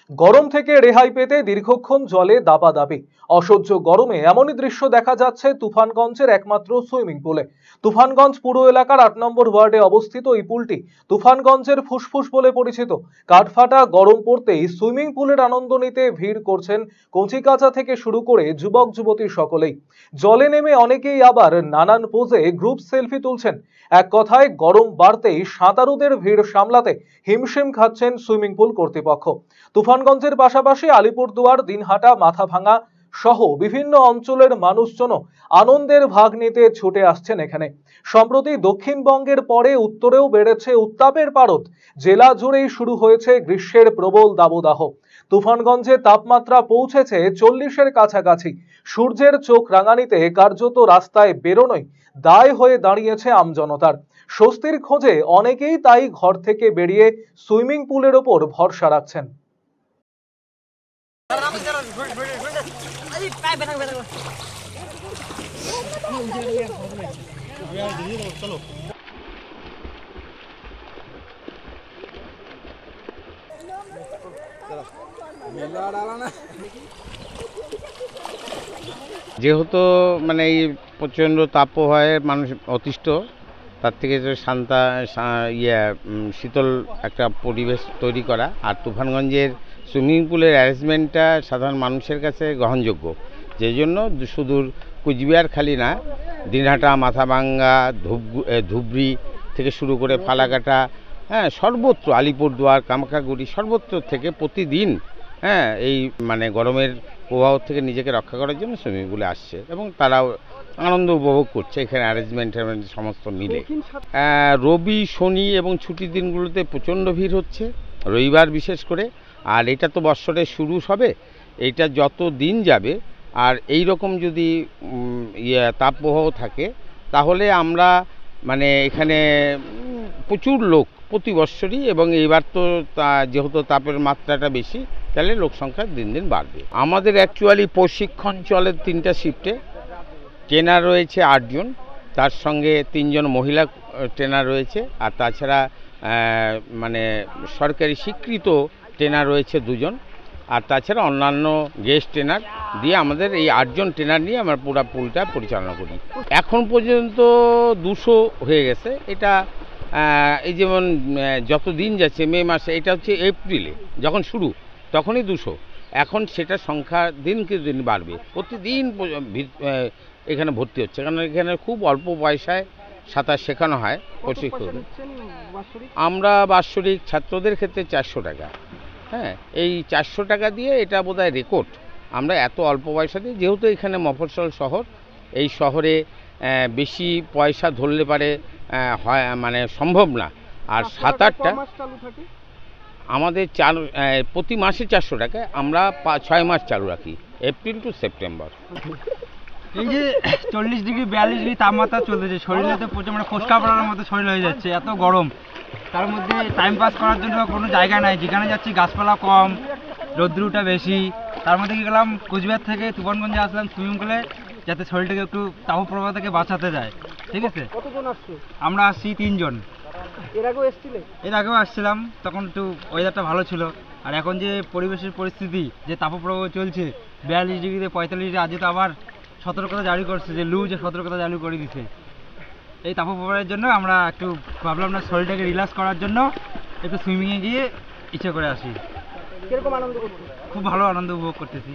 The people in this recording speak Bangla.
গরম থেকে রেহাই পেতে দীর্ঘক্ষণ জলে দাপাদাপি। অসহ্য গরমে এমনই দৃশ্য দেখা যাচ্ছে তুফানগঞ্জের একমাত্র সুইমিং পুলে। তুফানগঞ্জ পুর এলাকার ৮ নম্বর ওয়ার্ডে অবস্থিত এই পুলটি তুফানগঞ্জের ফুসফুস বলে পরিচিত। কাঠফাটা গরম পড়তেই সুইমিং পুলের আনন্দ নিতে ভিড় করছেন কচিকাঁচা থেকে শুরু করে যুবক যুবতী সকলেই। জলে নেমে অনেকেই আবার নানান পোজে গ্রুপ সেলফি তুলছেন। এক কথায় গরম বাড়তেই সাঁতারুদের ভিড় সামলাতে হিমশিম খাচ্ছেন সুইমিং পুল কর্তৃপক্ষ। তুফানগঞ্জের পাশাপাশি আলিপুরদুয়ার, দিনহাটা, মাথাভাঙা সহ বিভিন্ন অঞ্চলের মানুষজনও আনন্দের ভাগ নিতে ছুটে আসছেন এখানে। সম্প্রতি দক্ষিণবঙ্গের পরে উত্তরেও বেড়েছে উত্তাপের পারদ। জেলা জুড়েই শুরু হয়েছে গ্রীষ্মের প্রবল দাবদাহ। তুফানগঞ্জে তাপমাত্রা পৌঁছেছে 40-এর কাছাকাছি। সূর্যের চোখ রাঙানিতে কার্যত রাস্তায় বেরোনোই দায় হয়ে দাঁড়িয়েছে আমজনতার। স্বস্তির খোঁজে অনেকেই তাই ঘর থেকে বেরিয়ে সুইমিং পুলের ওপর ভরসা রাখছেন। যেহেতু মানে এই প্রচণ্ড তাপপ্রবাহে মানুষ অতিষ্ঠ, তার থেকে শীতল একটা পরিবেশ তৈরি করা। আর তুফানগঞ্জের সুইমিং পুলের অ্যারেঞ্জমেন্টটা সাধারণ মানুষের কাছে গ্রহণযোগ্য, যে জন্য সুদূর কুচবিহার খালি না, দিনহাটা, মাথাভাঙ্গা, ধুবড়ি থেকে শুরু করে ফালাকাটা, সর্বত্র, আলিপুরদুয়ার, কামাখ্যাগুড়ি, সর্বত্র থেকে প্রতিদিন এই মানে গরমের প্রভাব থেকে নিজেকে রক্ষা করার জন্য সুইমিং পুলে আসছে এবং তারাও আনন্দ উপভোগ করছে এখানে অ্যারেঞ্জমেন্ট সমস্ত মিলে। রবি, শনি এবং ছুটির দিনগুলোতে প্রচণ্ড ভিড় হচ্ছে, রবিবার বিশেষ করে। আর এটা তো বৎসরের শুরু হবে, এইটা যত দিন যাবে আর এই রকম যদি তাপপ্রবাহ থাকে, তাহলে আমরা মানে এখানে প্রচুর লোক প্রতি বৎসরই, এবং এইবার তো যেহেতু তাপের মাত্রাটা বেশি, তাহলে লোক সংখ্যা দিন দিন বাড়বে। আমাদের অ্যাকচুয়ালি প্রশিক্ষণ চলে 3টা শিফটে। ট্রেনার রয়েছে 8 জন, তার সঙ্গে 3 জন মহিলা ট্রেনার রয়েছে, আর তাছাড়া মানে সরকারি স্বীকৃত ট্রেনার রয়েছে 2 জন, আর তাছাড়া অন্যান্য গেস্ট ট্রেনার দিয়ে আমাদের এই 8 জন ট্রেনার নিয়ে আমরা পুরো পুলটা পরিচালনা করি। এখন পর্যন্ত 200 হয়ে গেছে। এটা এই যেমন যত দিন যাচ্ছে, মে মাসে, এটা হচ্ছে এপ্রিলে যখন শুরু, তখনই 200। এখন সেটা সংখ্যা দিনকে দিন বাড়বে, প্রতিদিন এখানে ভর্তি হচ্ছে, কারণ এখানে খুব অল্প পয়সায় সাঁতার শেখানো হয় প্রশিক্ষণ। আমরা বাৎসরিক ছাত্রদের ক্ষেত্রে 400 টাকা। এই 400 টাকা দিয়ে এটা বোধহয় রেকর্ড। আমরা এত অল্প পয়সা দিয়ে, যেহেতু এখানে মফস্বল শহর, এই শহরে বেশি পয়সা ধরলে পারে হয় মানে সম্ভব না। আর সাঁতারটা আমাদের প্রতি মাসে 400 টাকা, আমরা 6 মাস চালু রাখি, এপ্রিল টু সেপ্টেম্বর। এই যে 40 ডিগ্রি 42 ডিগ্রি তাপমাত্রা চলতেছে, শরীরে তো প্রচুর মানে ফোসকা পড়ার মতো শরীর হয়ে যাচ্ছে, এত গরম। তার মধ্যে টাইম পাস করার জন্য কোনো জায়গা নাই, যেখানে যাচ্ছি গাছপালা কম, রৌদ্রটা বেশি। তার মধ্যে কি গেলাম, কুচবিহার থেকে তুফানগঞ্জে আসলাম সুইমিং পুলে, যাতে শরীরটাকে একটু তাপপ্রবাহ থেকে বাঁচাতে যায়। ঠিক আছে, কতজন আসছে? আমরা আসছি 3 জন। এর আগেও আসছিলাম, তখন একটু ওয়েদারটা ভালো ছিল। আর এখন যে পরিবেশের পরিস্থিতি, যে তাপপ্রবাহ চলছে 42 ডিগ্রিতে 45 ডিগ্রি, আজকে তো আবার সতর্কতা জারি করছে, যে লু যে সতর্কতা জারি করে দিচ্ছে। এই তাপপ্রবাহের জন্য আমরা একটু ভাবলাম না, শরীরটাকে রিল্যাক্স করার জন্য একটু সুইমিংয়ে গিয়ে ইচ্ছে করে আসি। কিরকম আনন্দ করছি? খুব ভালো আনন্দ উপভোগ করতেছি।